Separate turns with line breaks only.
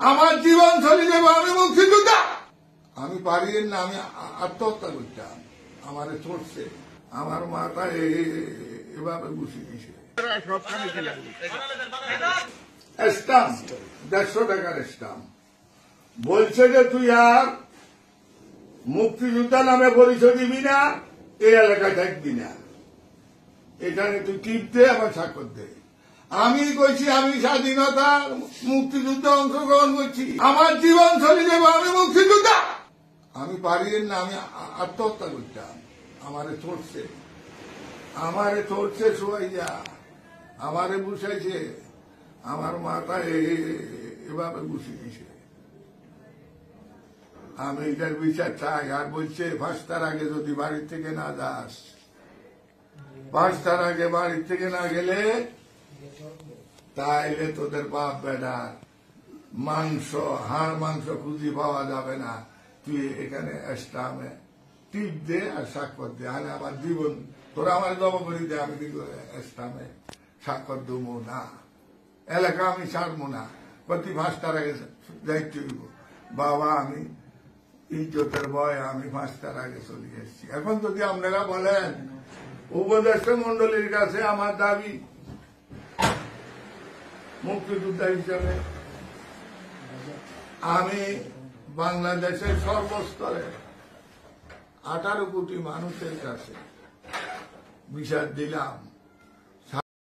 আমার জীবন চলে যাবে, আমি মুক্তিযোদ্ধা। আমি পারি না, আমি আত্মহত্যা করতাম। আমারে চড়ছে, আমার মাথা এভাবে বসে দিছে। স্টাম্প 150 টাকার স্টাম্প বলছে যে তুই আর মুক্তিযোদ্ধা নামে পরিচয় দিবি না, এই এলাকায় থাকবি না, এখানে তুই টিপ দে, আমার স্বাক্ষর দে। আমি কইছি আমি স্বাধীনতা মুক্তিযুদ্ধে অংশগ্রহণ করছি, আমার জীবন চলে যাবে, আমি মুক্তিযোদ্ধা। আমি পারি না, আমি আত্মহত্যা করতাম। আমারে চড়ছে শোয়াইয়া, আমারে বসাইছে, আমার মাথা এভাবে বসে দিছে। আমি এটার বিচার চাই। আর বলছে 5টার আগে যদি বাড়ি থেকে না যাস, 5টার আগে বাড়ি থেকে না গেলে তাইলে তোদের বাপ বেটার মাংস, হাড় মাংস খুঁজি পাওয়া যাবে না। তুই এখানে স্টামে টিপ দে আর স্বাক্ষর দে, আর আমার জীবন তোরা আমার জমা করে দে, আমি কিন্তু স্টামে স্বাক্ষর দেবো না, এলাকা আমি ছাড়বো না। প্রতি 5টার আগে দায়িত্ব দিব। বাবা, আমি ইজ্জতের ভয় আমি 5টার আগে চলে এসেছি। এখন যদি আপনারা বলেন উপদেষ্টা মন্ডলীর কাছে আমার দাবি মুক্তিযোদ্ধা হিসাবে আমি বাংলাদেশের সর্বস্তরে 18 কোটি মানুষের কাছে বিচার দিলাম।